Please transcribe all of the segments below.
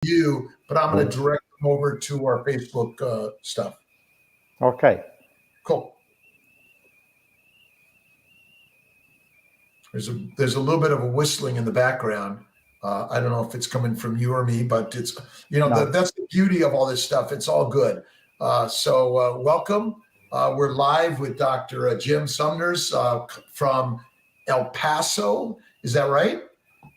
you, but I'm going to direct them over to our Facebook stuff. Okay. Cool. There's a little bit of a whistling in the background. I don't know if it's coming from you or me, but it's, that's the beauty of all this stuff. It's all good. So welcome. We're live with Dr. Jim Sumners from El Paso. Is that right?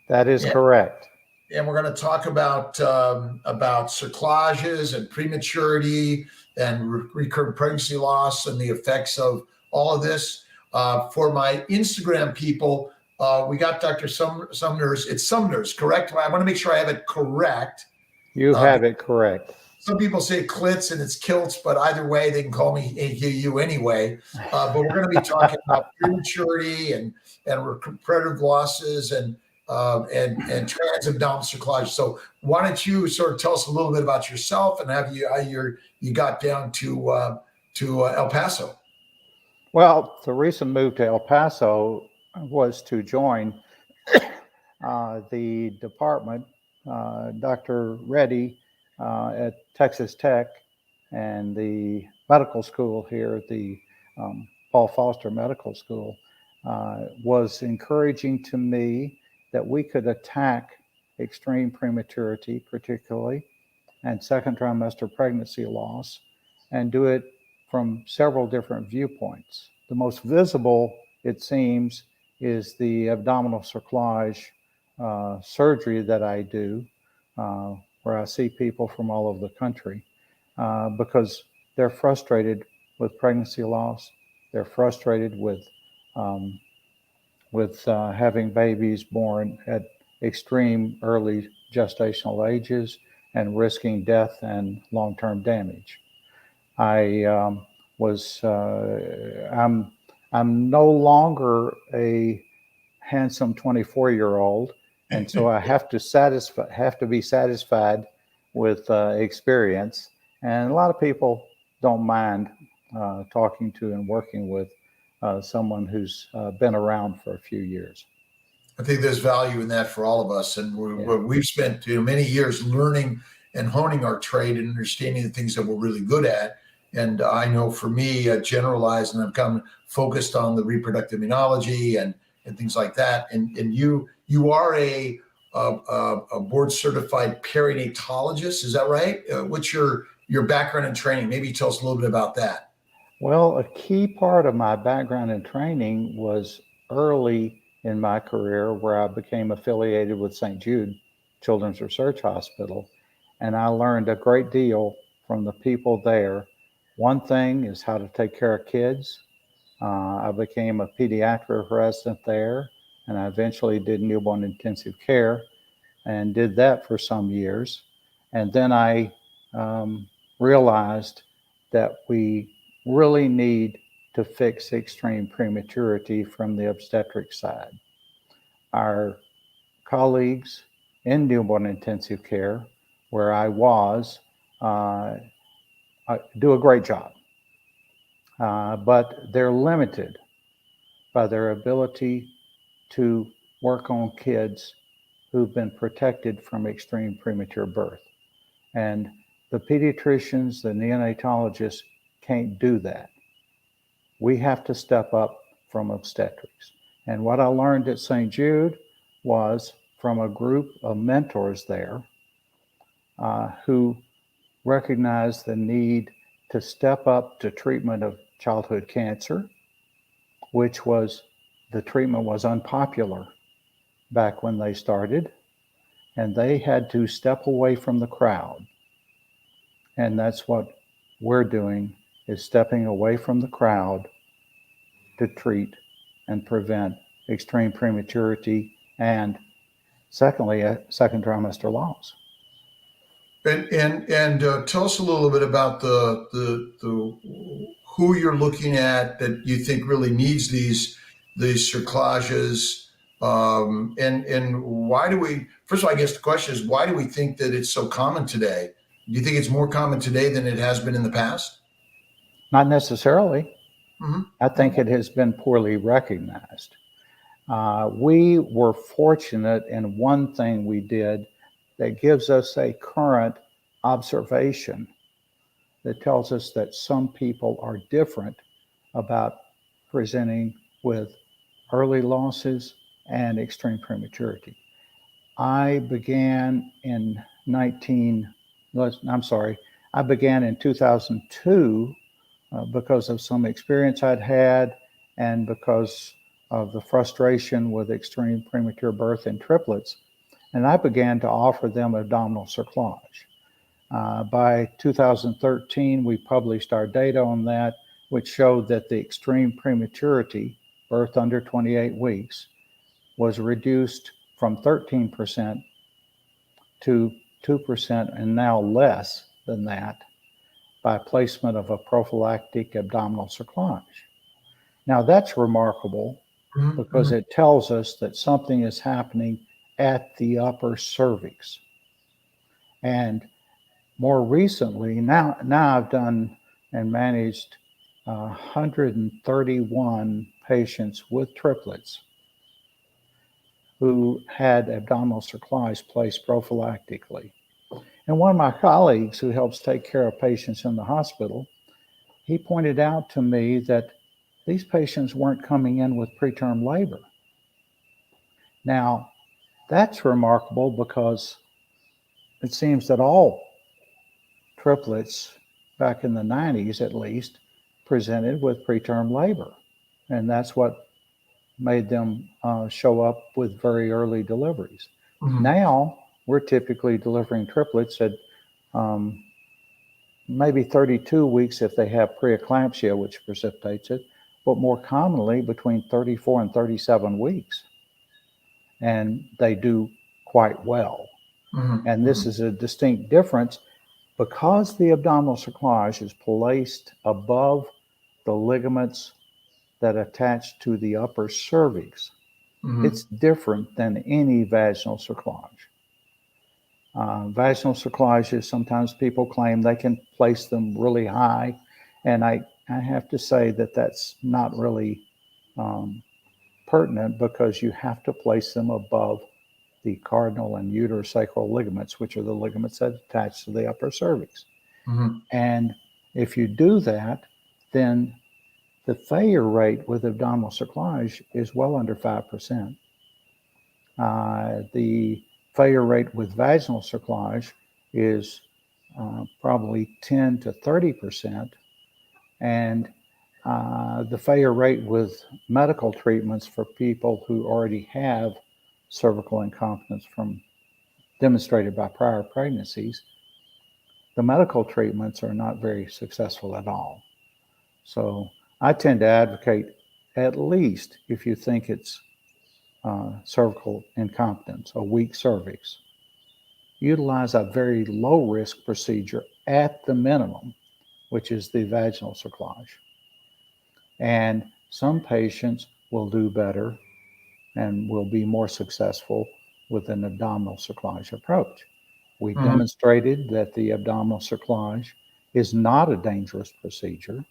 That is correct. And we're going to talk about cerclages and prematurity and recurrent pregnancy loss and the effects of all of this. For my Instagram people, we got Dr. Sumners. It's Sumners, correct? I want to make sure I have it correct. You have it correct. Some people say Kiltz and it's Kiltz, but either way, they can call me AQU anyway. But we're going to be talking about prematurity and repetitive losses and transabdominal cerclage. So why don't you sort of tell us a little bit about yourself and how you got down to El Paso? Well, the recent move to El Paso was to join the department, Dr. Reddy at Texas Tech and the medical school here at the Paul Foster Medical School was encouraging to me that we could attack extreme prematurity, particularly, and second trimester pregnancy loss, and do it from several different viewpoints. The most visible, it seems, is the abdominal cerclage surgery that I do, where I see people from all over the country because they're frustrated with pregnancy loss. They're frustrated with having babies born at extreme early gestational ages and risking death and long-term damage. I'm no longer a handsome 24-year-old, and so I have to be satisfied with experience. And a lot of people don't mind talking to and working with someone who's been around for a few years. I think there's value in that for all of us, and we've spent many years learning and honing our trade and understanding the things that we're really good at. And I know for me, generalized, and I've come focused on the reproductive immunology and things like that. And you are a board certified perinatologist, is that right? What's your background and training? Maybe tell us a little bit about that. Well, a key part of my background and training was early in my career, where I became affiliated with St. Jude Children's Research Hospital, and I learned a great deal from the people there. One thing is how to take care of kids. I became a pediatric resident there, and I eventually did newborn intensive care and did that for some years. And then I realized that we really need to fix extreme prematurity from the obstetric side. Our colleagues in newborn intensive care, where I was, do a great job, but they're limited by their ability to work on kids who've been protected from extreme premature birth. And the pediatricians, the neonatologists can't do that. We have to step up from obstetrics. And what I learned at St. Jude was from a group of mentors there who recognized the need to step up to treatment of childhood cancer, which was, the treatment was unpopular back when they started, and they had to step away from the crowd. And that's what we're doing, is stepping away from the crowd to treat and prevent extreme prematurity and, secondly, second trimester loss. And tell us a little bit about the who you're looking at that you think really needs these cerclages, and why do we? First of all, I guess the question is, why do we think that it's so common today? Do you think it's more common today than it has been in the past? Not necessarily. Mm-hmm. I think it has been poorly recognized. We were fortunate in one thing we did that gives us a current observation that tells us that some people are different about presenting with early losses and extreme prematurity. I began in 2002 because of some experience I'd had and because of the frustration with extreme premature birth in triplets. And I began to offer them abdominal cerclage. By 2013, we published our data on that, which showed that the extreme prematurity, birth under 28 weeks, was reduced from 13% to 2% and now less than that by placement of a prophylactic abdominal cerclage. Now that's remarkable because it tells us that something is happening at the upper cervix. And more recently, now I've done and managed 131 patients with triplets who had abdominal cerclage placed prophylactically. And one of my colleagues who helps take care of patients in the hospital, he pointed out to me that these patients weren't coming in with preterm labor. Now, that's remarkable because it seems that all triplets back in the 90s at least presented with preterm labor. And that's what made them show up with very early deliveries. Now we're typically delivering triplets at maybe 32 weeks if they have preeclampsia, which precipitates it, but more commonly between 34 and 37 weeks. And they do quite well. And this is a distinct difference because the abdominal cerclage is placed above the ligaments that attach to the upper cervix. It's different than any vaginal cerclage. Vaginal cerclages, sometimes people claim they can place them really high. And I have to say that that's not really pertinent because you have to place them above the cardinal and uterosacral ligaments, which are the ligaments that attach to the upper cervix. And if you do that, then the failure rate with abdominal cerclage is well under 5%. The failure rate with vaginal cerclage is probably 10 to 30%. And the failure rate with medical treatments for people who already have cervical incompetence demonstrated by prior pregnancies, the medical treatments are not very successful at all. So I tend to advocate, at least if you think it's cervical incompetence, a weak cervix, utilize a very low risk procedure at the minimum, which is the vaginal cerclage. And some patients will do better and will be more successful with an abdominal cerclage approach. We demonstrated that the abdominal cerclage is not a dangerous procedure,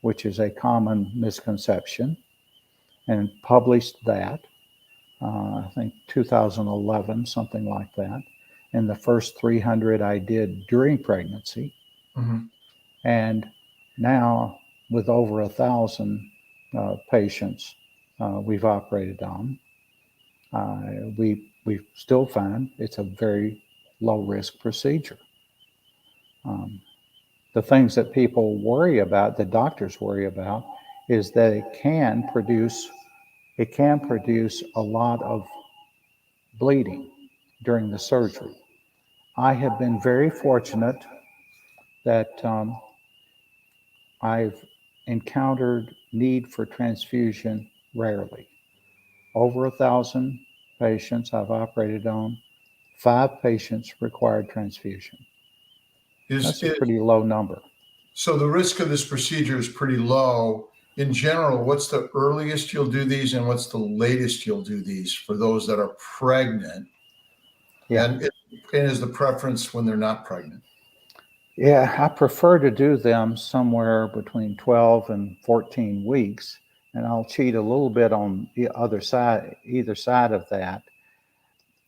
which is a common misconception, and published that, I think 2011, something like that. And the first 300 I did during pregnancy. And now with over 1,000 patients we've operated on, we still find it's a very low risk procedure. The things that people worry about, the doctors worry about, is that it can produce a lot of bleeding during the surgery. I have been very fortunate that I've encountered need for transfusion rarely. Over 1,000 patients I've operated on, 5 patients required transfusion. That's a pretty low number. So the risk of this procedure is pretty low. In general, what's the earliest you'll do these and what's the latest you'll do these for those that are pregnant? And is the preference when they're not pregnant? Yeah, I prefer to do them somewhere between 12 and 14 weeks, and I'll cheat a little bit on the either side of that.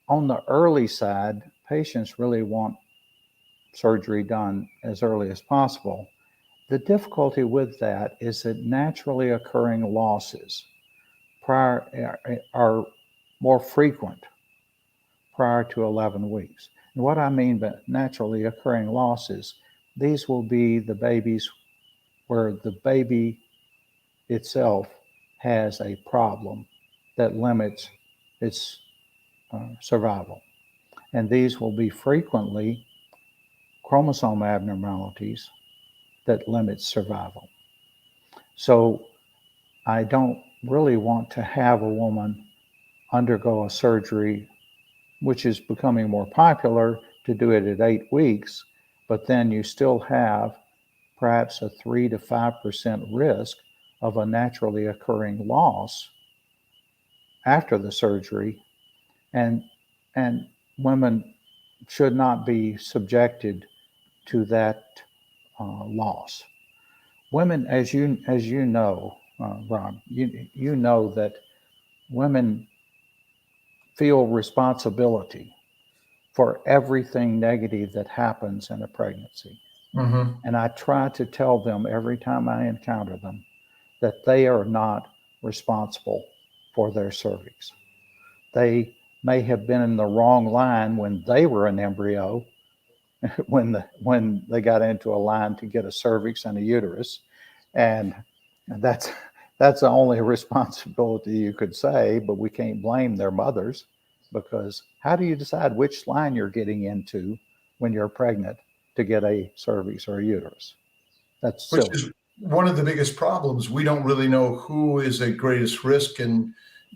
On the early side, patients really want surgery done as early as possible. The difficulty with that is that naturally occurring losses are more frequent prior to 11 weeks. And what I mean by naturally occurring losses, these will be the babies where the baby itself has a problem that limits its survival. And these will be frequently chromosome abnormalities that limit survival. So I don't really want to have a woman undergo a surgery, which is becoming more popular, to do it at 8 weeks, but then you still have perhaps a 3 to 5% risk of a naturally occurring loss after the surgery, and women should not be subjected to that loss. Women, as you know, Rob, you know that women feel responsibility for everything negative that happens in a pregnancy. Mm-hmm. And I try to tell them every time I encounter them that they are not responsible for their cervix. They may have been in the wrong line when they were an embryo, when they got into a line to get a cervix and a uterus, and that's the only responsibility you could say. But we can't blame their mothers, because how do you decide which line you're getting into when you're pregnant to get a cervix or a uterus? That's Which silly. is one of the biggest problems. We don't really know who is at greatest risk, and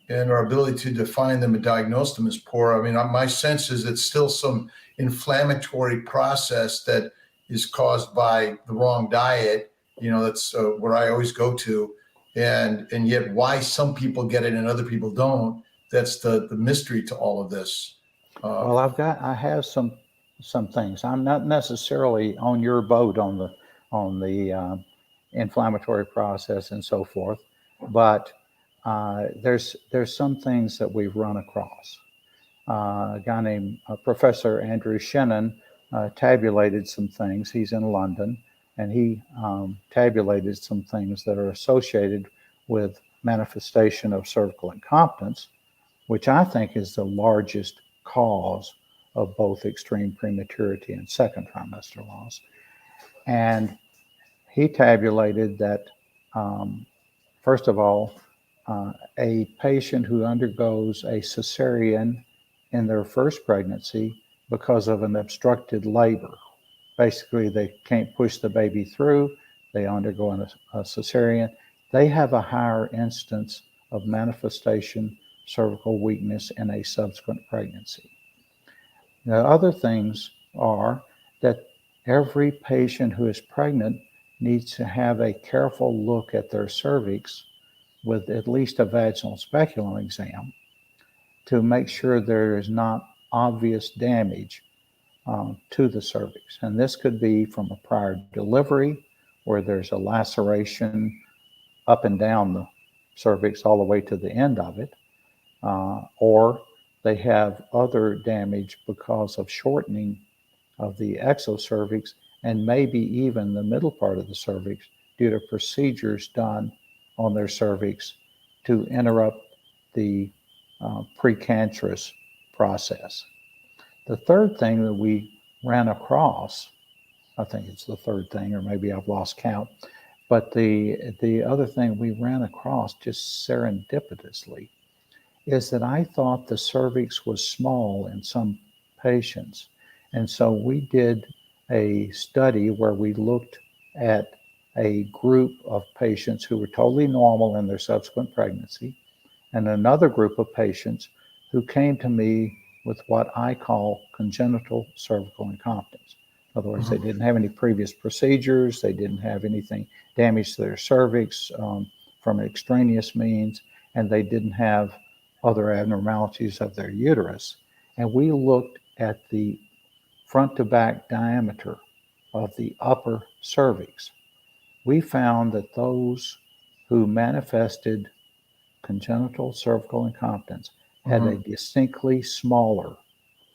our ability to define them and diagnose them is poor. I mean, my sense is it's still some inflammatory process that is caused by the wrong diet. That's where I always go to, and yet why some people get it and other people don't. That's the mystery to all of this. Well, I have some things. I'm not necessarily on your boat on the inflammatory process and so forth, but there's some things that we've run across. A guy named Professor Andrew Shannon tabulated some things. He's in London, and he tabulated some things that are associated with manifestation of cervical incompetence, which I think is the largest cause of both extreme prematurity and second trimester loss. And he tabulated that, first of all, a patient who undergoes a cesarean in their first pregnancy because of an obstructed labor. Basically, they can't push the baby through, they undergo a cesarean. They have a higher instance of manifestation cervical weakness in a subsequent pregnancy. The other things are that every patient who is pregnant needs to have a careful look at their cervix with at least a vaginal speculum exam to make sure there is not obvious damage to the cervix. And this could be from a prior delivery where there's a laceration up and down the cervix all the way to the end of it, or they have other damage because of shortening of the exocervix and maybe even the middle part of the cervix due to procedures done on their cervix to interrupt the precancerous process. The third thing that we ran across, I think it's the third thing, or maybe I've lost count, but the other thing we ran across just serendipitously is that I thought the cervix was small in some patients. And so we did a study where we looked at a group of patients who were totally normal in their subsequent pregnancy, and another group of patients who came to me with what I call congenital cervical incompetence. In other words, they didn't have any previous procedures, they didn't have anything damage to their cervix from extraneous means, and they didn't have other abnormalities of their uterus. And we looked at the front to back diameter of the upper cervix. We found that those who manifested congenital cervical incompetence had a distinctly smaller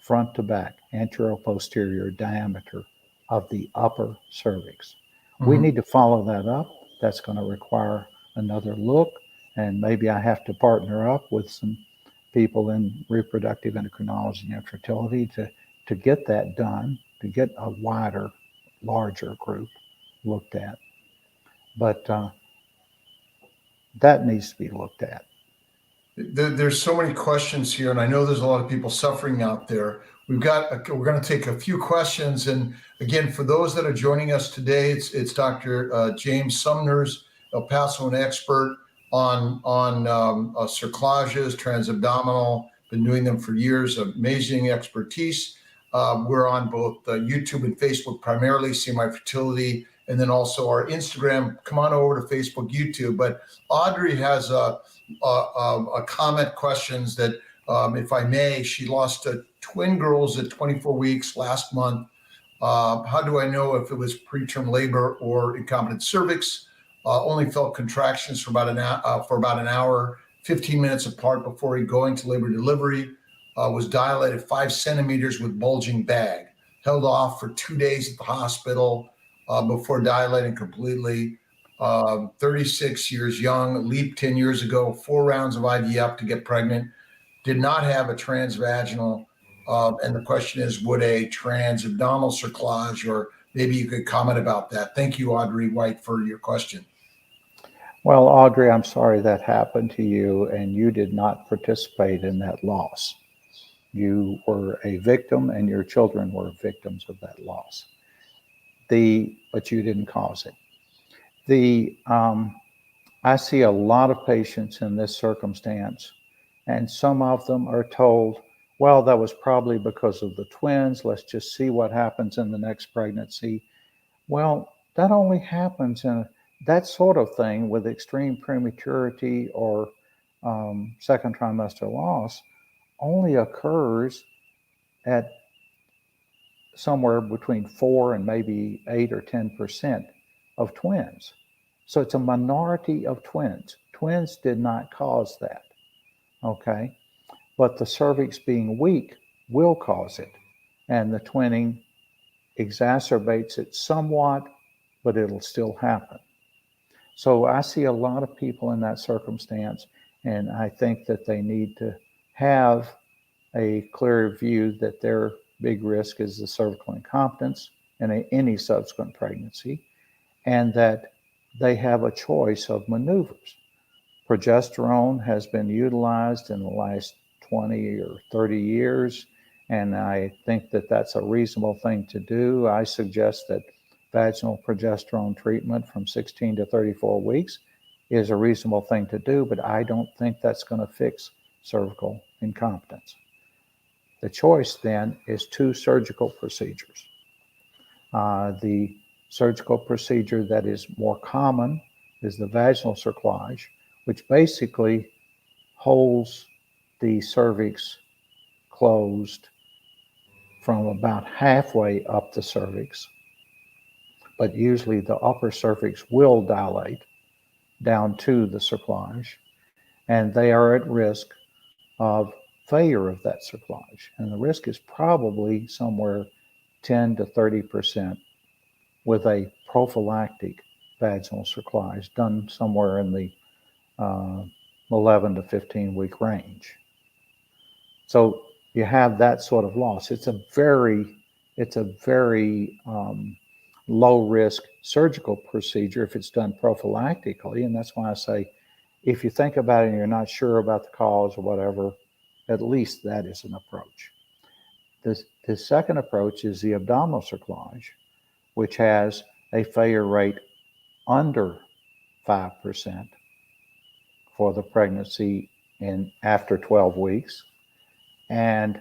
front to back, anterior-posterior diameter of the upper cervix. We need to follow that up. That's going to require another look, and maybe I have to partner up with some people in reproductive endocrinology and fertility to get that done, to get a wider, larger group looked at. But that needs to be looked at. There's so many questions here, and I know there's a lot of people suffering out there. We're going to take a few questions, and again, for those that are joining us today, it's Dr. James Sumners, El Paso, an expert on cerclages, transabdominal. Been doing them for years. Amazing expertise. We're on both YouTube and Facebook primarily. See My Fertility, and then also our Instagram. Come on over to Facebook, YouTube. But Audrey has a comment questions that, if I may, she lost twin girls at 24 weeks last month. How do I know if it was preterm labor or incompetent cervix? Only felt contractions for about an hour, 15 minutes apart before going to labor delivery. Was dilated 5 centimeters with bulging bag. Held off for 2 days at the hospital before dilating completely. 36 years young, leaped 10 years ago, 4 rounds of IVF to get pregnant, did not have a transvaginal. And the question is, would a transabdominal cerclage, or maybe you could comment about that. Thank you, Audrey White, for your question. Well, Audrey, I'm sorry that happened to you, and you did not participate in that loss. You were a victim, and your children were victims of that loss. But you didn't cause it. I see a lot of patients in this circumstance, and some of them are told, well, that was probably because of the twins. Let's just see what happens in the next pregnancy. Well, that only happens in that sort of thing with extreme prematurity or second trimester loss only occurs at somewhere between 4 and maybe 8 or 10% of twins. So it's a minority of twins. Twins did not cause that, okay? But the cervix being weak will cause it. And the twinning exacerbates it somewhat, but it'll still happen. So I see a lot of people in that circumstance, and I think that they need to have a clear view that their big risk is the cervical incompetence and any subsequent pregnancy, and that they have a choice of maneuvers. Progesterone has been utilized in the last 20 or 30 years, and I think that that's a reasonable thing to do. I suggest that vaginal progesterone treatment from 16 to 34 weeks is a reasonable thing to do, but I don't think that's going to fix cervical incompetence. The choice then is 2 surgical procedures. The surgical procedure that is more common is the vaginal cerclage, which basically holds the cervix closed from about halfway up the cervix, but usually the upper cervix will dilate down to the cerclage, and they are at risk of failure of that cerclage. And the risk is probably somewhere 10 to 30% with a prophylactic vaginal cerclage done somewhere in the 11 to 15 week range. So you have that sort of loss. It's a very low risk surgical procedure if it's done prophylactically. And that's why I say, if you think about it and you're not sure about the cause or whatever, at least that is an approach. The second approach is the abdominal cerclage, which has a failure rate under 5% for the pregnancy after 12 weeks. And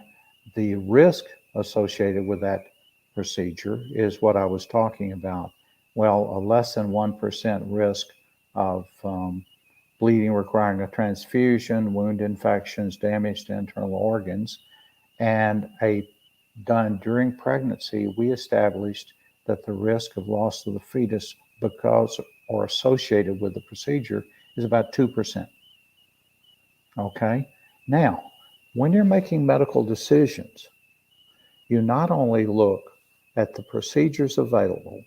the risk associated with that procedure is what I was talking about. Well, a less than 1% risk of bleeding requiring a transfusion, wound infections, damage to internal organs, and done during pregnancy, we established that the risk of loss of the fetus because or associated with the procedure is about 2%. Okay? Now, when you're making medical decisions, you not only look at the procedures available,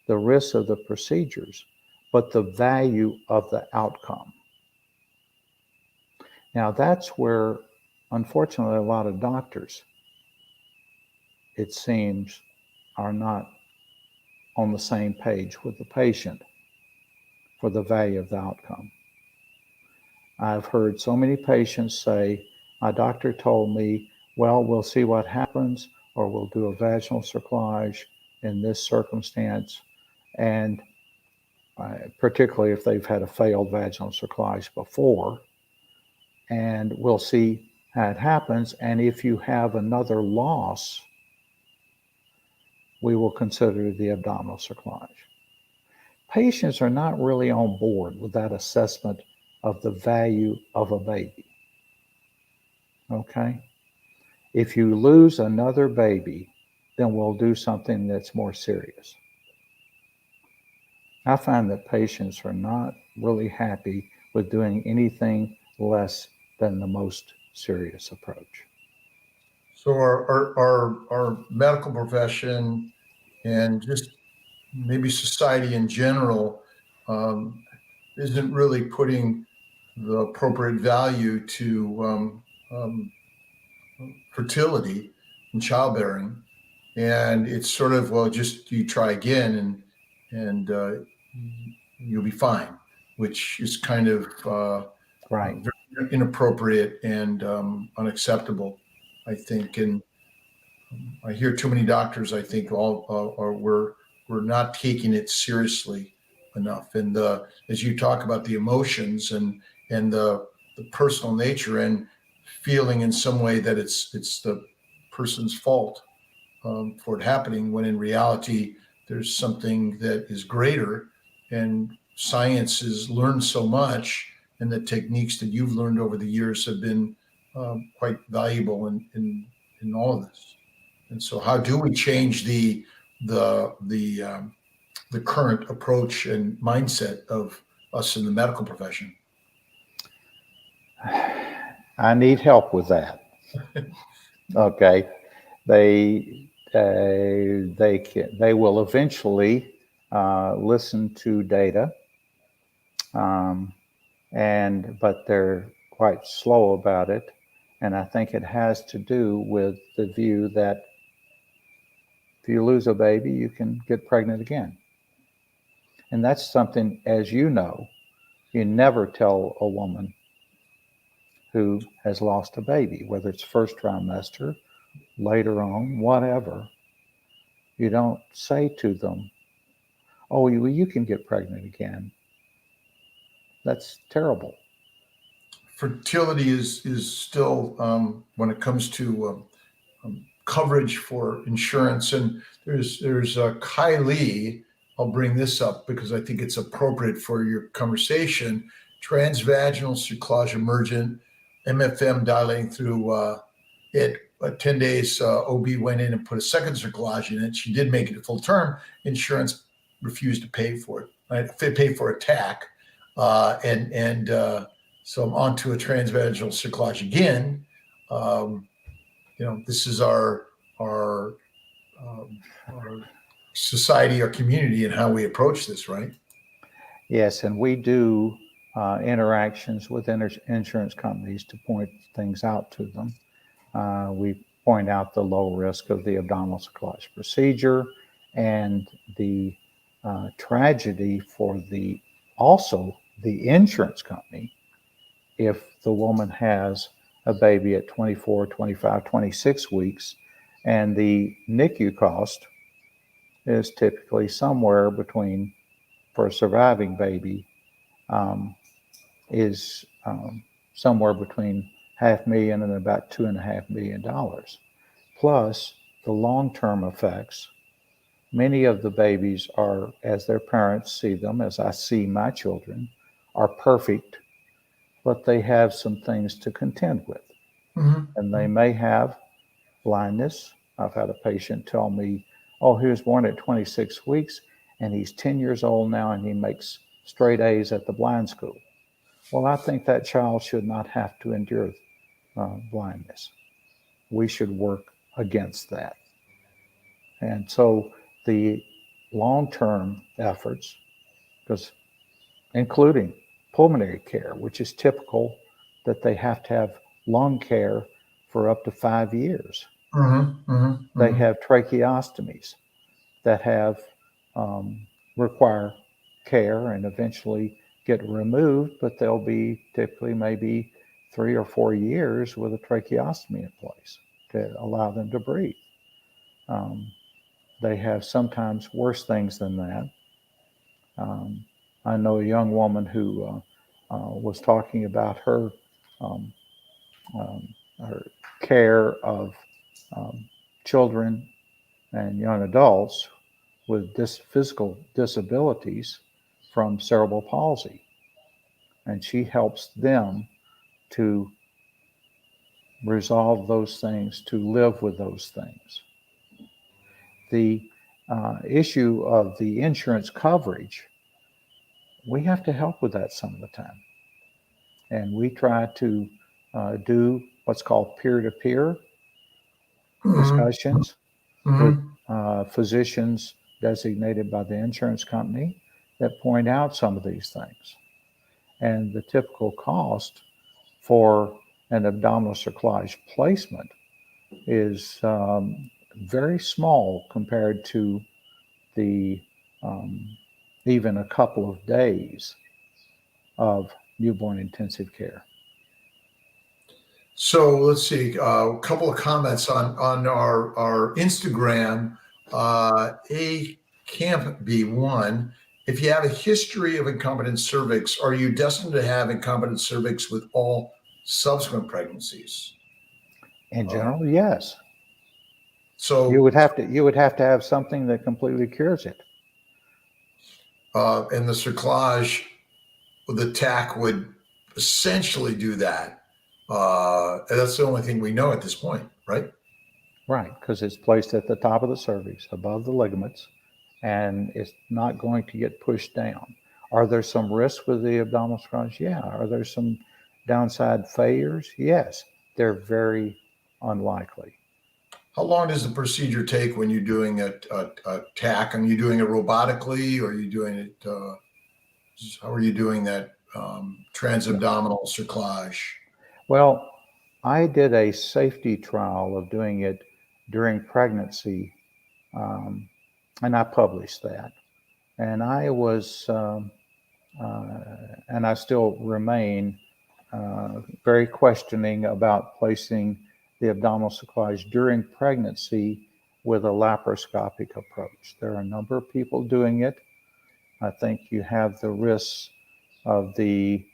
the risks of the procedures, but the value of the outcome. Now, that's where, unfortunately, a lot of doctors, it seems, are not on the same page with the patient for the value of the outcome. I've heard so many patients say, my doctor told me, well, we'll see what happens, or we'll do a vaginal cerclage in this circumstance. And particularly if they've had a failed vaginal cerclage before, and we'll see how it happens. And if you have another loss, we will consider the abdominal cerclage. Patients are not really on board with that assessment of the value of a baby. Okay? If you lose another baby, then we'll do something that's more serious. I find that patients are not really happy with doing anything less than the most serious approach. So our medical profession and just maybe society in general isn't really putting the appropriate value to fertility and childbearing, and it's sort of, well, just you try again and you'll be fine, which is kind of Right. very inappropriate and unacceptable, I think. And I hear too many doctors, I think, we're not taking it seriously enough. And as you talk about the emotions and the personal nature and feeling in some way that it's the person's fault for it happening, when in reality there's something that is greater, and science has learned so much, and the techniques that you've learned over the years have been quite valuable in all of this. And so, how do we change the current approach and mindset of us in the medical profession? I need help with that. Okay, they will eventually listen to data, but they're quite slow about it, and I think it has to do with the view that if you lose a baby, you can get pregnant again, and that's something, as you know, you never tell a woman who has lost a baby, whether it's first trimester, later on, whatever. You don't say to them, oh, you can get pregnant again. That's terrible. Fertility is still, when it comes to coverage for insurance, and there's Kylie. I'll bring this up because I think it's appropriate for your conversation. Transvaginal cerclage emergent, MFM dilating through it. 10 days, OB went in and put a second cerclage in it. She did make it a full term. Insurance refused to pay for it. Right? Pay for a TAC, so I'm on to a transvaginal cerclage again. This is our society, our community, and how we approach this, right? Yes, and we do interactions with insurance companies to point things out to them. We point out the low risk of the abdominal cerclage procedure and the tragedy for also the insurance company if the woman has a baby at 24, 25, 26 weeks, and the NICU cost is typically somewhere between, for a surviving baby, is somewhere between $500,000 and about $2.5 million. Plus the long-term effects. Many of the babies are, as their parents see them, as I see my children, are perfect, but they have some things to contend with. Mm-hmm. And they may have blindness. I've had a patient tell me, oh, he was born at 26 weeks and he's 10 years old now and he makes straight A's at the blind school. Well, I think that child should not have to endure blindness. We should work against that. And so the long-term efforts, because including pulmonary care, which is typical that they have to have lung care for up to 5 years. They have tracheostomies that have require care and eventually get removed, but they'll be typically maybe 3 or 4 years with a tracheostomy in place to allow them to breathe. They have sometimes worse things than that. I know a young woman who was talking about her her care of children and young adults with physical disabilities from cerebral palsy. And she helps them to resolve those things, to live with those things. The issue of the insurance coverage, we have to help with that some of the time. And we try to do what's called peer-to-peer discussions with physicians designated by the insurance company that point out some of these things. And the typical cost for an abdominal cerclage placement is very small compared to the even a couple of days of newborn intensive care. So let's see, a couple of comments on our Instagram. A Camp B1, if you have a history of incompetent cervix, are you destined to have incompetent cervix with all subsequent pregnancies? In general, yes. So you would have to have something that completely cures it. And the cerclage, the tack would essentially do that. And that's the only thing we know at this point, right? Right, because it's placed at the top of the cervix, above the ligaments, and it's not going to get pushed down. Are there some risks with the abdominal cerclage? Yeah. Are there some downside failures? Yes. They're very unlikely. How long does the procedure take when you're doing a tack? Are you doing it robotically, or are you doing it? How are you doing that transabdominal cerclage? Well, I did a safety trial of doing it during pregnancy, and I published that. And I was, and I still remain very questioning about placing the abdominal cerclage during pregnancy with a laparoscopic approach. There are a number of people doing it. I think you have the risks of the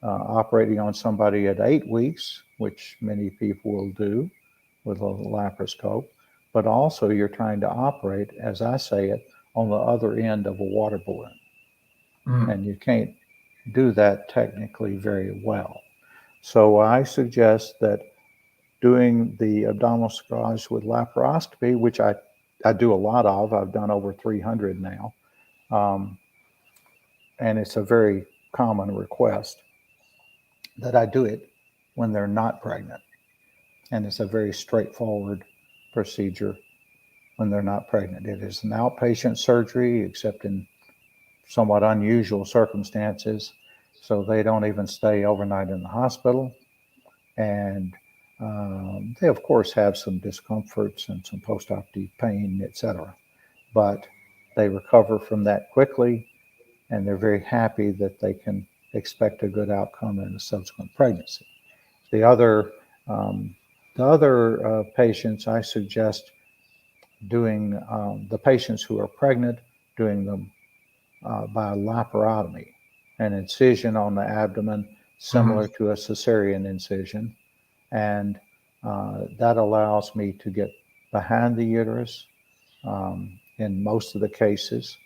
operating on somebody at 8 weeks, which many people will do with a laparoscope, but also you're trying to operate, as I say it, on the other end of a water balloon. And you can't do that technically very well. So I suggest that doing the abdominal cerclage with laparoscopy, which I do a lot of, I've done over 300 now, and it's a very common request that I do it when they're not pregnant. And it's a very straightforward procedure when they're not pregnant. It is an outpatient surgery, except in somewhat unusual circumstances. So they don't even stay overnight in the hospital. And they, of course, have some discomforts and some post-operative pain, etc. But they recover from that quickly, and they're very happy that they can expect a good outcome in a subsequent pregnancy. The other patients, I suggest doing the patients who are pregnant, doing them by laparotomy, an incision on the abdomen similar to a cesarean incision. And that allows me to get behind the uterus in most of the cases,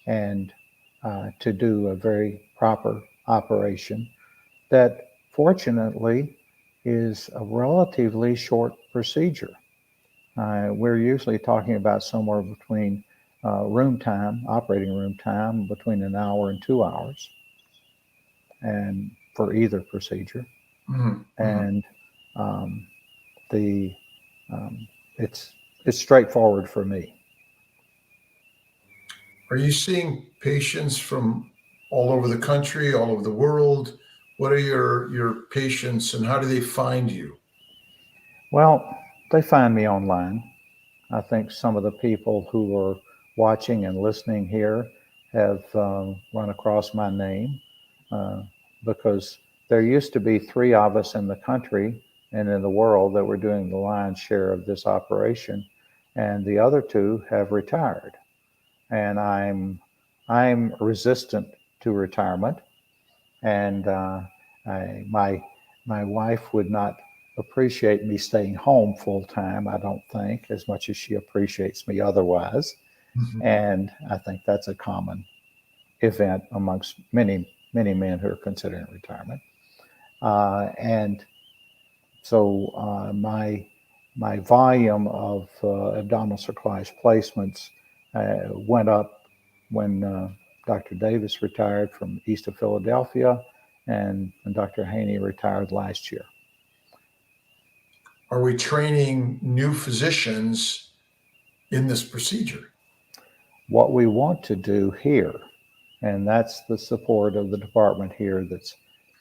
and to do a very proper operation that fortunately is a relatively short procedure. We're usually talking about somewhere between operating room time, between an hour and 2 hours, and for either procedure. And it's straightforward for me. Are you seeing patients from all over the country, all over the world? What are your patients and how do they find you? Well, they find me online. I think some of the people who are watching and listening here have run across my name uh, because there used to be three of us in the country and in the world that were doing the lion's share of this operation, and the other two have retired. And I'm resistant to retirement, and my wife would not appreciate me staying home full time, I don't think, as much as she appreciates me otherwise. Mhm. And I think that's a common event amongst many men who are considering retirement. And so my volume of abdominal cerclage placements went up when Dr. Davis retired from east of Philadelphia, and Dr. Haney retired last year. Are we training new physicians in this procedure? What we want to do here, and that's the support of the department here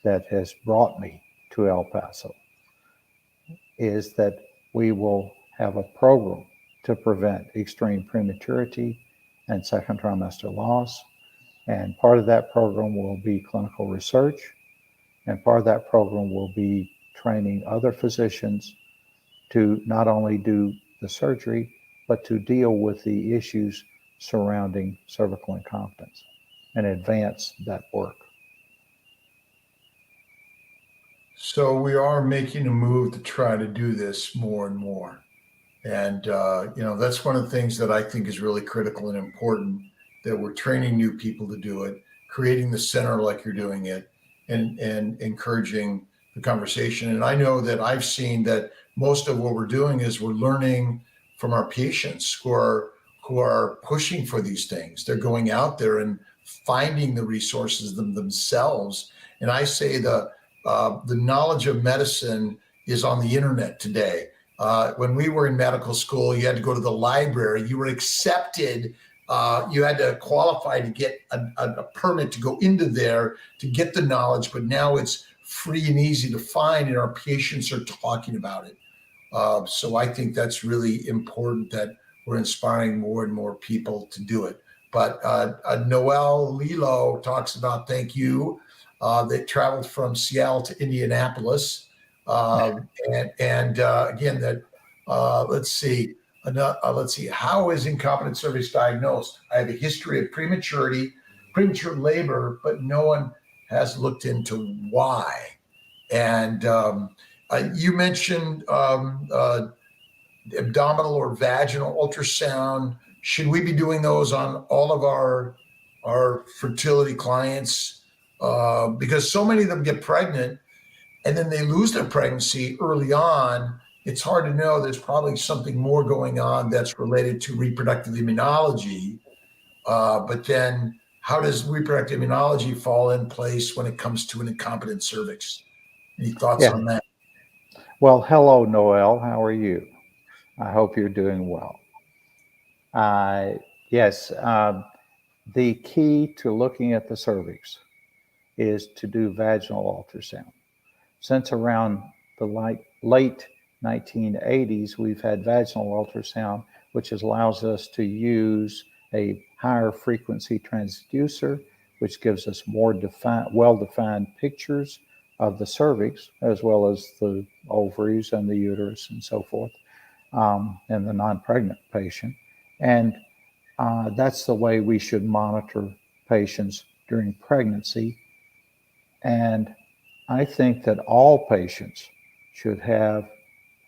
that has brought me to El Paso, is that we will have a program to prevent extreme prematurity and second trimester loss. And part of that program will be clinical research, and part of that program will be training other physicians to not only do the surgery, but to deal with the issues surrounding cervical incompetence and advance that work. So we are making a move to try to do this more and more. And, that's one of the things that I think is really critical and important, that we're training new people to do it, creating the center like you're doing it, and encouraging the conversation. And I know that I've seen that most of what we're doing is we're learning from our patients who are pushing for these things. They're going out there and finding the resources themselves. And I say the knowledge of medicine is on the internet today. When we were in medical school, you had to go to the library. You were accepted. You had to qualify to get a permit to go into there to get the knowledge. But now it's free and easy to find, and our patients are talking about it. So I think that's really important, that we're inspiring more and more people to do it. But Noel Lilo talks about, thank you. They traveled from Seattle to Indianapolis. And again, that let's see. Let's see. How is incompetent cervix diagnosed? I have a history of premature labor, but no one has looked into why. And you mentioned abdominal or vaginal ultrasound. Should we be doing those on all of our fertility clients? Because so many of them get pregnant and then they lose their pregnancy early on. It's hard to know. There's probably something more going on that's related to reproductive immunology. But then how does reproductive immunology fall in place when it comes to an incompetent cervix? Any thoughts Yeah. on that? Well, hello, Noel. How are you? I hope you're doing well. Yes, the key to looking at the cervix is to do vaginal ultrasound. Since around the late 1980s, we've had vaginal ultrasound, which allows us to use a higher frequency transducer, which gives us more well-defined pictures of the cervix, as well as the ovaries and the uterus and so forth, in the non-pregnant patient. And that's the way we should monitor patients during pregnancy. And I think that all patients should have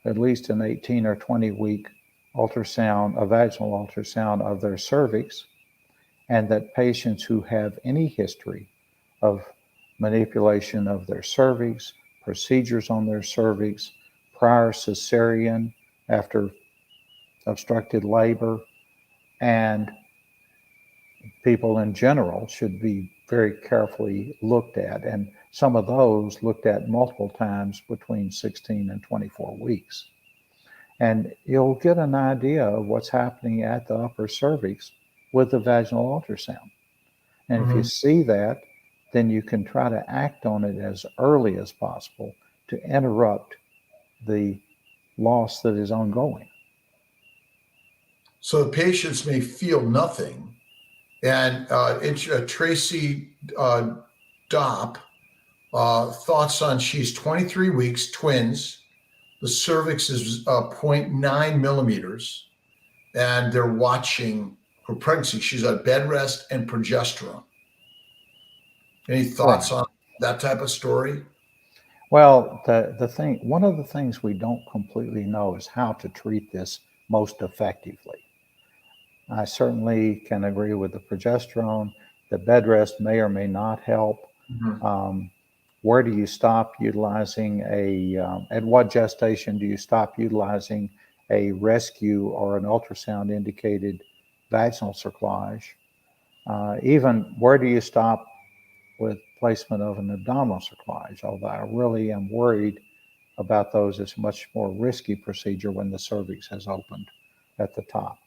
at least an 18 or 20 week ultrasound, a vaginal ultrasound of their cervix, and that patients who have any history of manipulation of their cervix, procedures on their cervix, prior cesarean after obstructed labor, and people in general should be very carefully looked at. And some of those looked at multiple times between 16 and 24 weeks. And you'll get an idea of what's happening at the upper cervix with the vaginal ultrasound. And if you see that, then you can try to act on it as early as possible to interrupt the loss that is ongoing. So the patients may feel nothing. And Tracy Dopp, thoughts on she's 23 weeks, twins. The cervix is 0.9 millimeters, and they're watching her pregnancy. She's on bed rest and progesterone. Any thoughts on that type of story? Well, one of the things we don't completely know is how to treat this most effectively. I certainly can agree with the progesterone. The bed rest may or may not help. Where do you stop utilizing at what gestation do you stop utilizing a rescue or an ultrasound indicated vaginal cerclage? Even where do you stop with placement of an abdominal cerclage? Although I really am worried about those. It's a much more risky procedure when the cervix has opened at the top.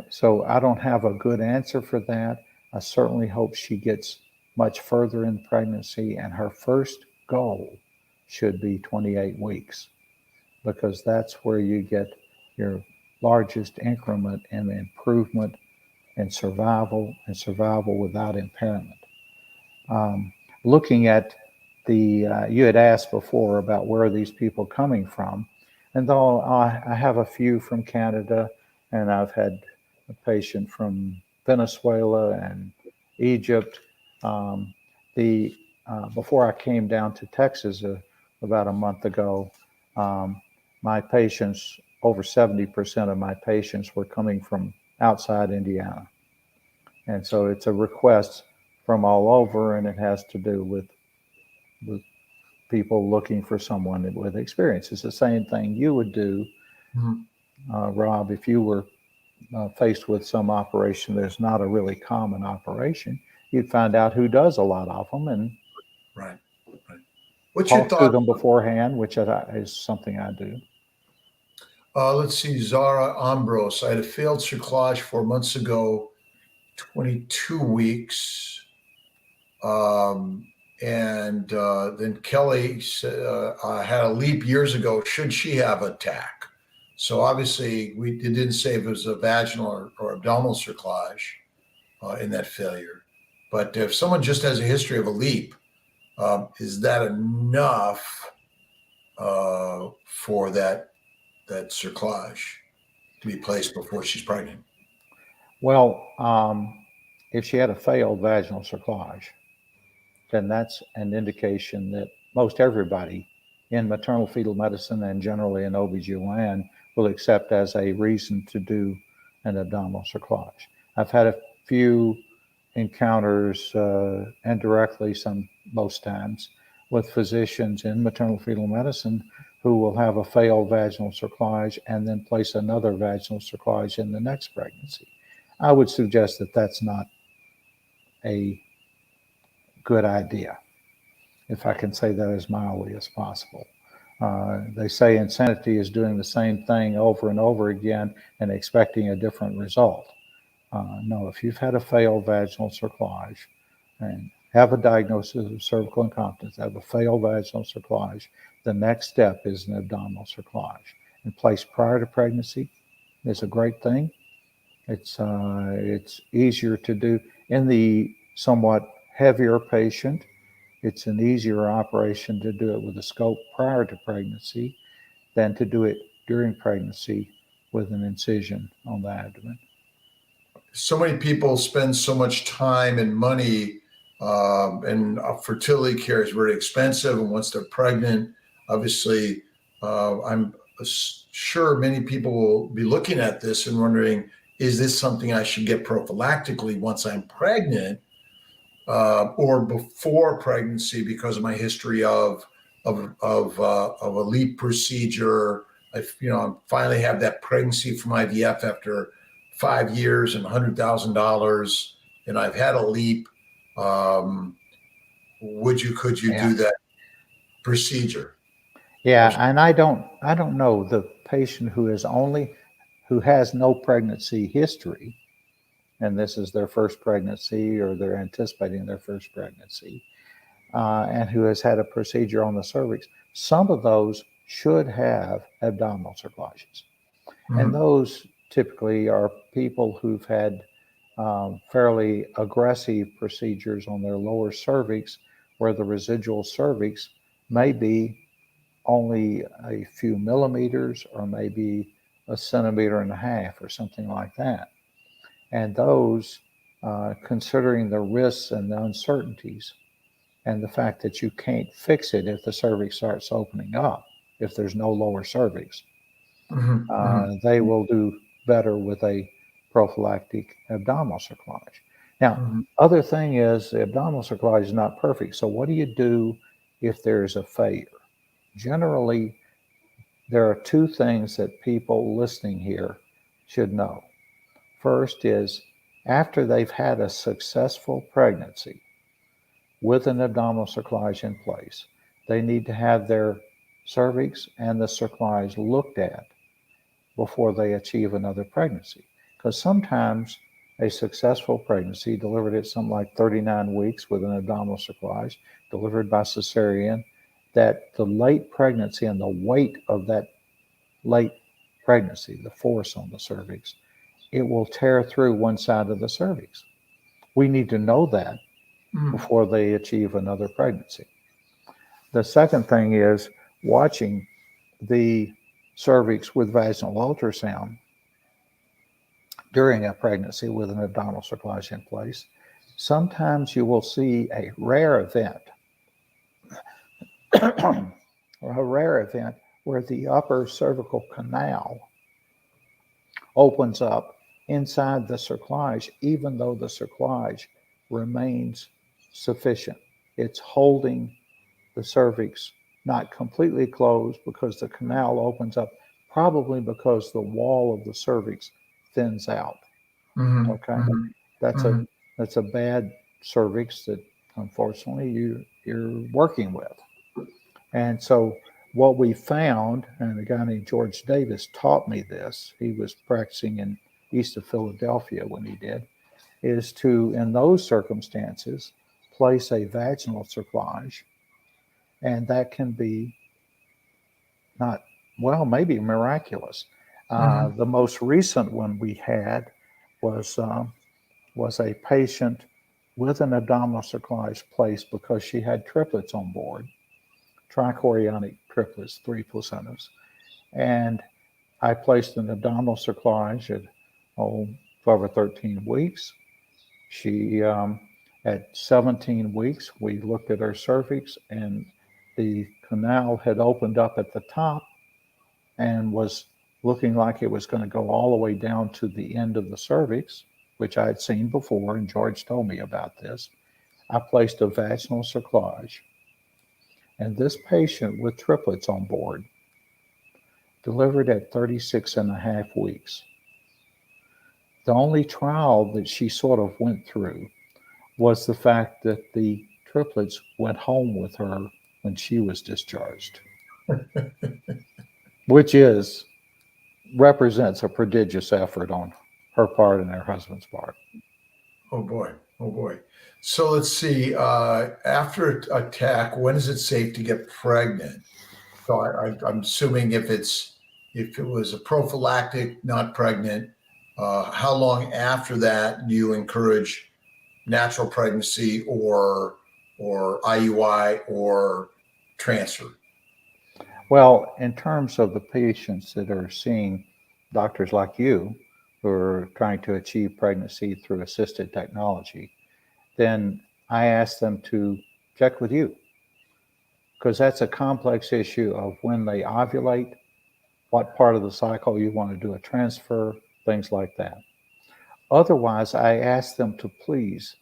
So I don't have a good answer for that. I certainly hope she gets much further in pregnancy, and her first goal should be 28 weeks, because that's where you get your largest increment in improvement in survival and survival without impairment. Looking at you had asked before about where are these people coming from, and though I have a few from Canada, and I've had a patient from Venezuela and Egypt. Before I came down to Texas about a month ago, my patients, over 70% of my patients were coming from outside Indiana. And so it's a request from all over, and it has to do with people looking for someone with experience. It's the same thing you would do, Rob, if you were faced with some operation that's not a really common operation. You'd find out who does a lot of them and What's your talk thought to them beforehand, which is something I do. Let's see, Zara Ambros. I had a failed cerclage 4 months ago, 22 weeks. And then Kelly said, I had a leap years ago. Should she have a TAC? So obviously, it didn't say if it was a vaginal or abdominal cerclage in that failure. But if someone just has a history of a leap, is that enough for that cerclage to be placed before she's pregnant? Well, if she had a failed vaginal cerclage, then that's an indication that most everybody in maternal fetal medicine and generally in OBGYN will accept as a reason to do an abdominal cerclage. I've had a few encounters indirectly, most times, with physicians in maternal fetal medicine who will have a failed vaginal cerclage and then place another vaginal cerclage in the next pregnancy. I would suggest that that's not a good idea, if I can say that as mildly as possible. They say insanity is doing the same thing over and over again and expecting a different result. No, if you've had a failed vaginal cerclage and have a diagnosis of cervical incompetence, have a failed vaginal cerclage, the next step is an abdominal cerclage. And placed prior to pregnancy is a great thing. It's easier to do in the somewhat heavier patient. It's an easier operation to do it with a scope prior to pregnancy than to do it during pregnancy with an incision on the abdomen. So many people spend so much time and money, and fertility care is very expensive. And once they're pregnant, obviously, I'm sure many people will be looking at this and wondering, is this something I should get prophylactically once I'm pregnant? Or before pregnancy, because of my history of a LEAP procedure. I finally have that pregnancy from IVF after 5 years and $100,000, and I've had a LEAP. Could you do that procedure? Yeah, and I don't know the patient who has no pregnancy history, and this is their first pregnancy or they're anticipating their first pregnancy, and who has had a procedure on the cervix, some of those should have abdominal cerclages. And those typically are people who've had fairly aggressive procedures on their lower cervix, where the residual cervix may be only a few millimeters or maybe a centimeter and a half or something like that. And those, considering the risks and the uncertainties and the fact that you can't fix it if the cervix starts opening up, if there's no lower cervix, they will do better with a prophylactic abdominal cerclage. Now, other thing is the abdominal cerclage is not perfect. So what do you do if there's a failure? Generally, there are two things that people listening here should know. First is, after they've had a successful pregnancy with an abdominal cerclage in place, they need to have their cervix and the cerclage looked at before they achieve another pregnancy. Because sometimes a successful pregnancy delivered at something like 39 weeks with an abdominal cerclage, delivered by cesarean, that the late pregnancy and the weight of that late pregnancy, the force on the cervix, it will tear through one side of the cervix. We need to know that before they achieve another pregnancy. The second thing is watching the cervix with vaginal ultrasound during a pregnancy with an abdominal cerclage in place. Sometimes you will see a rare event, where the upper cervical canal opens up inside the cerclage, even though the cerclage remains sufficient. It's holding the cervix not completely closed because the canal opens up, probably because the wall of the cervix thins out. Okay, that's a bad cervix that unfortunately you're working with. And so what we found, and a guy named George Davis taught me this, he was practicing in east of Philadelphia when he did, is to, in those circumstances, place a vaginal cerclage, and that can be maybe miraculous. The most recent one we had was a patient with an abdominal cerclage placed because she had triplets on board, trichorionic triplets, 3 placentas. And I placed an abdominal cerclage at 12 or 13 weeks. She, at 17 weeks, we looked at her cervix, and the canal had opened up at the top and was looking like it was going to go all the way down to the end of the cervix, which I had seen before, and George told me about this. I placed a vaginal cerclage, and this patient with triplets on board delivered at 36 and a half weeks. The only trial that she sort of went through was the fact that the triplets went home with her when she was discharged, which represents a prodigious effort on her part and her husband's part. Oh boy. So let's see. After attack, when is it safe to get pregnant? So I'm assuming if it was a prophylactic, not pregnant, how long after that do you encourage natural pregnancy or IUI or transfer? Well, in terms of the patients that are seeing doctors like you who are trying to achieve pregnancy through assisted technology, then I ask them to check with you, because that's a complex issue of when they ovulate, what part of the cycle you want to do a transfer, things like that. Otherwise, I ask them to please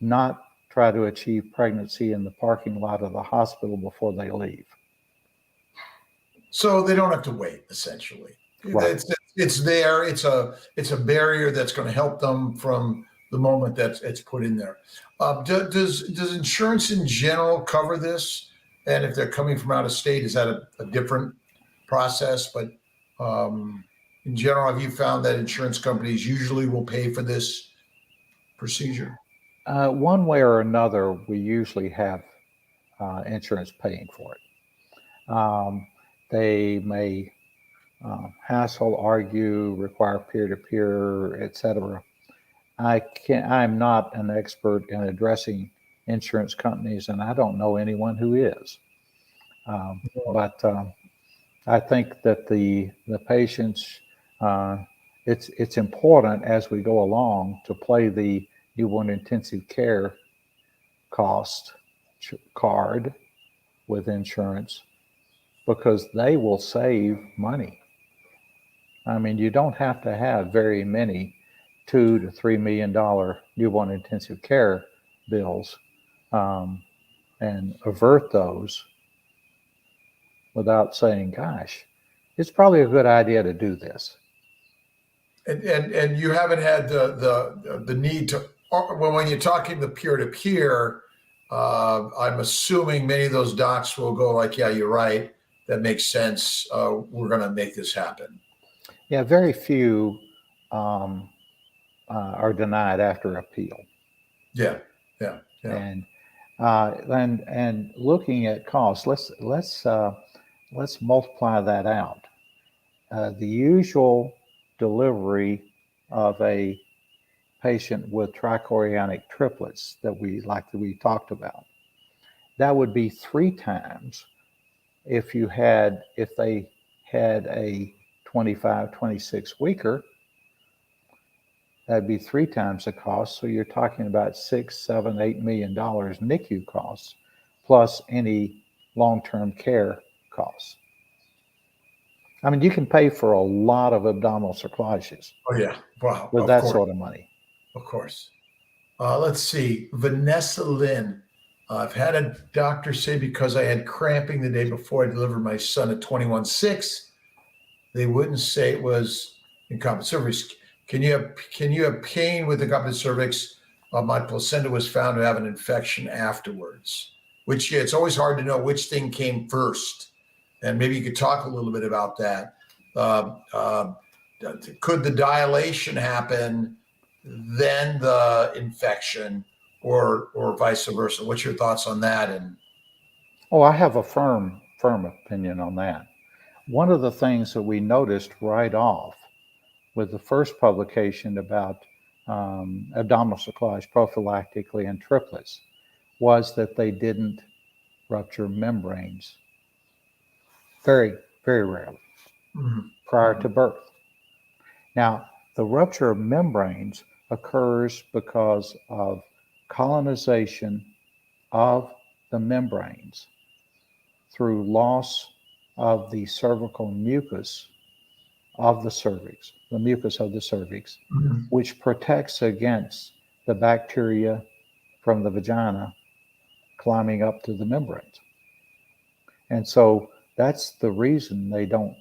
not try to achieve pregnancy in the parking lot of the hospital before they leave. So they don't have to wait, essentially. Right. It's there. It's a barrier that's going to help them from the moment that it's put in there. Does insurance in general cover this? And if they're coming from out of state, is that a different process? But In general, have you found that insurance companies usually will pay for this procedure? One way or another, we usually have insurance paying for it. They may hassle, argue, require peer-to-peer, etc. I'm not an expert in addressing insurance companies, and I don't know anyone who is. But I think that the patients, it's important as we go along to play the newborn intensive care cost card with insurance, because they will save money. I mean, you don't have to have very many $2 to $3 million newborn intensive care bills and avert those without saying, gosh, it's probably a good idea to do this. And you haven't had the need to, when you're talking the peer-to-peer, I'm assuming many of those docs will go like, yeah, you're right. That makes sense. We're going to make this happen. Yeah, very few are denied after appeal. Yeah. And looking at costs, let's multiply that out. The usual delivery of a patient with trichorionic triplets that we talked about, that would be 3 times if they had a 25, 26 weeker. That'd be 3 times the cost. So you're talking about $6, $7, $8 million NICU costs, plus any long-term care costs. I mean, you can pay for a lot of abdominal cerclages. Oh yeah, wow. With that sort of money. Of course. Let's see, Vanessa Lynn. I've had a doctor say because I had cramping the day before I delivered my son at 21.6, they wouldn't say it was incompetent cervix. Can you have pain with incompetent cervix? My placenta was found to have an infection afterwards, which it's always hard to know which thing came first. And maybe you could talk a little bit about that. Could the dilation happen, then the infection, or vice versa? What's your thoughts on that? And I have a firm opinion on that. One of the things that we noticed right off with the first publication about abdominal cerclage prophylactically in triplets was that they didn't rupture membranes. Very, very rarely, prior to birth. Now, the rupture of membranes occurs because of colonization of the membranes through loss of the cervical mucus of the cervix, the mucus of the cervix, which protects against the bacteria from the vagina climbing up to the membranes. And so that's the reason they don't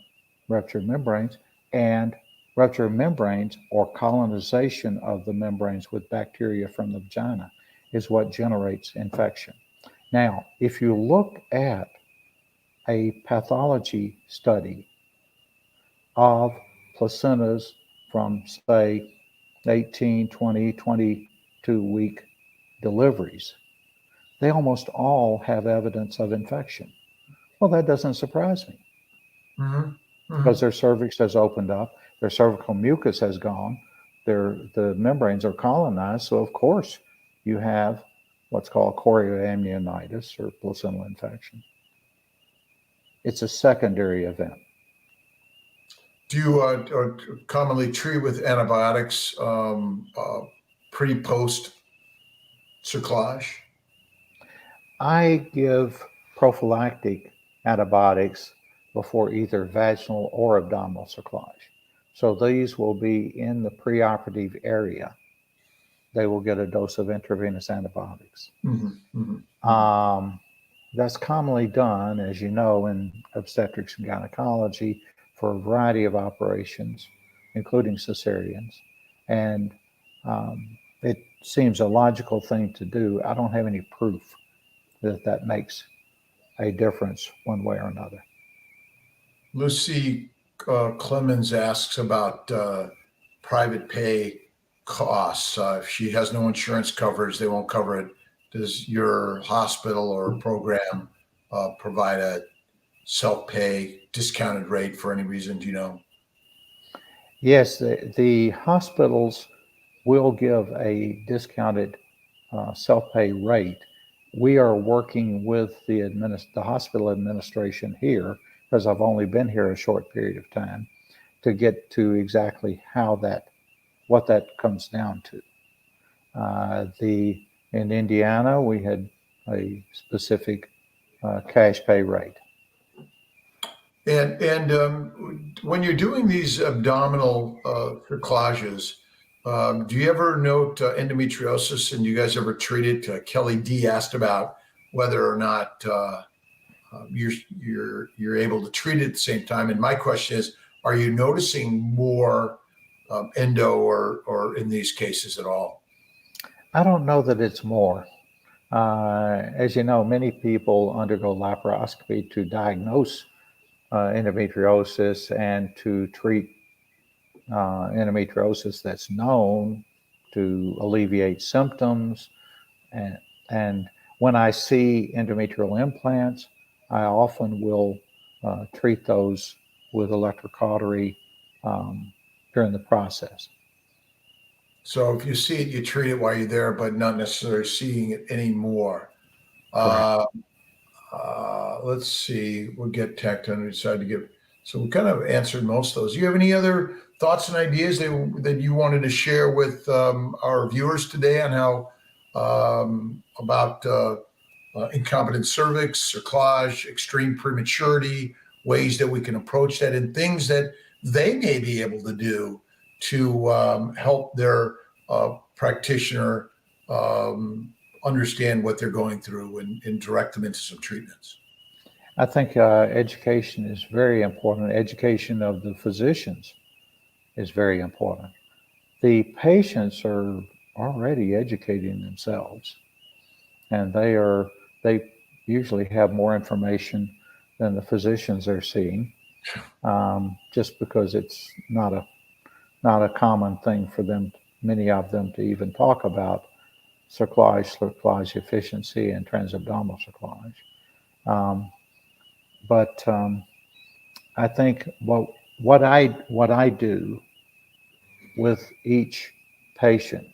rupture membranes. And rupture membranes or colonization of the membranes with bacteria from the vagina is what generates infection. Now, if you look at a pathology study of placentas from, say, 18, 20, 22-week deliveries, they almost all have evidence of infection. Well, that doesn't surprise me, because their cervix has opened up, their cervical mucus has gone, the membranes are colonized, so of course you have what's called chorioamnionitis or placental infection. It's a secondary event. Do you commonly treat with antibiotics pre-post cerclage? I give prophylactic antibiotics before either vaginal or abdominal cerclage. So these will be in the preoperative area. They will get a dose of intravenous antibiotics. That's commonly done, as you know, in obstetrics and gynecology for a variety of operations, including cesareans. And it seems a logical thing to do. I don't have any proof that makes a difference one way or another. Lucy Clemens asks about private pay costs. If she has no insurance coverage, they won't cover it. Does your hospital or program provide a self-pay discounted rate for any reason? Do you know? Yes, the hospitals will give a discounted self-pay rate. We are working with the hospital administration here, because I've only been here a short period of time, to get to exactly what that comes down to. In Indiana, we had a specific cash pay rate. And when you're doing these abdominal cerclages, do you ever note endometriosis? And you guys ever treat it? Kelly D asked about whether or not you're able to treat it at the same time. And my question is, are you noticing more endo or in these cases at all? I don't know that it's more. As you know, many people undergo laparoscopy to diagnose endometriosis and to treat endometriosis that's known, to alleviate symptoms. And when I see endometrial implants, I often will treat those with electrocautery during the process. So if you see it, you treat it while you're there, but not necessarily seeing it anymore. Let's see. We'll get tacked on. We decided to give. So we kind of answered most of those. Do you have any other thoughts and ideas that you wanted to share with our viewers today on how about incompetent cervix, cerclage, extreme prematurity, ways that we can approach that, and things that they may be able to do to help their practitioner understand what they're going through and direct them into some treatments? I think education is very important. Education of the physicians is very important. The patients are already educating themselves, and they usually have more information than the physicians they're seeing, just because it's not a common thing for them, many of them, to even talk about cerclage efficiency, and transabdominal cerclage. But I think what I do with each patient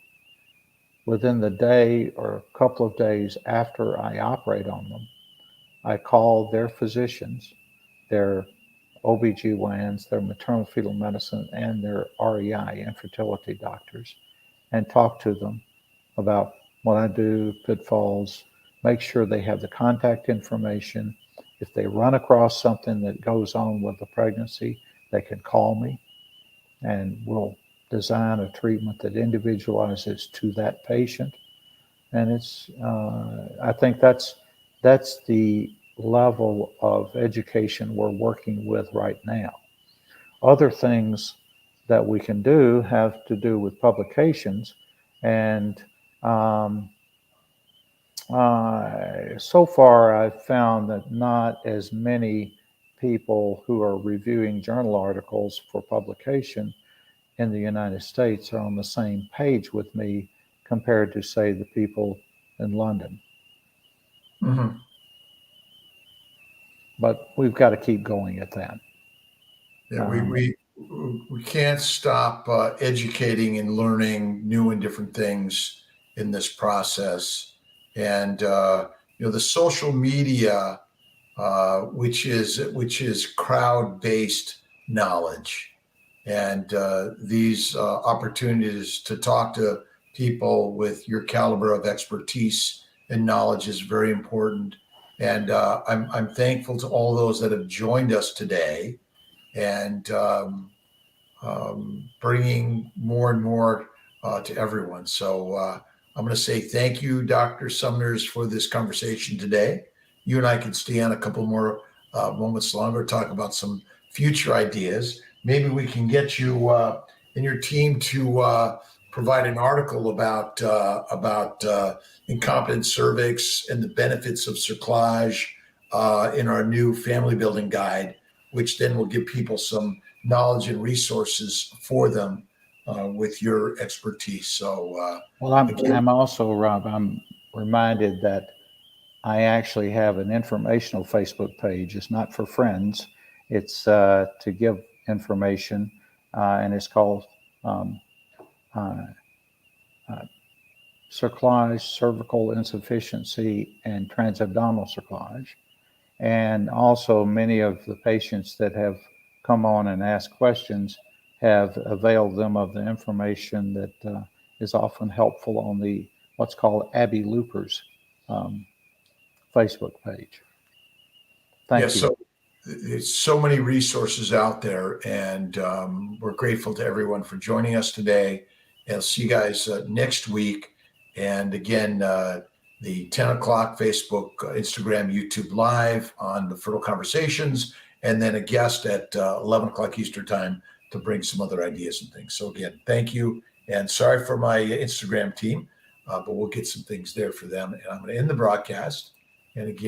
within the day or a couple of days after I operate on them, I call their physicians, their OBGYNs, their maternal fetal medicine, and their REI, infertility doctors, and talk to them about what I do, pitfalls, make sure they have the contact information. If they run across something that goes on with the pregnancy, they can call me, and we'll design a treatment that individualizes to that patient. And I think that's the level of education we're working with right now. Other things that we can do have to do with publications, and so far I've found that not as many people who are reviewing journal articles for publication in the United States are on the same page with me compared to, say, the people in London. Mm-hmm. But we've got to keep going at that. Yeah, we can't stop educating and learning new and different things in this process. And the social media, which is crowd-based knowledge, and these opportunities to talk to people with your caliber of expertise and knowledge is very important. And I'm thankful to all those that have joined us today, and bringing more and more to everyone. So I'm going to say thank you, Dr. Sumners, for this conversation today. You and I can stay on a couple more moments longer, talk about some future ideas. Maybe we can get you and your team to provide an article about incompetent cervix and the benefits of cerclage in our new family building guide, which then will give people some knowledge and resources for them with your expertise. So, well, I'm also, Rob, I'm reminded that I actually have an informational Facebook page. It's not for friends. It's to give information, and it's called uh, cerclage, cervical insufficiency, and transabdominal cerclage. And also, many of the patients that have come on and asked questions have availed them of the information that is often helpful on the what's called Abby Loopers Facebook page. Thank you. So there's so many resources out there, and we're grateful to everyone for joining us today. And I'll see you guys next week. And again, the 10 o'clock Facebook, Instagram, YouTube Live on the Fertile Conversations, and then a guest at 11 o'clock Eastern Time to bring some other ideas and things. So again, thank you. And sorry for my Instagram team, but we'll get some things there for them. And I'm going to end the broadcast. And again,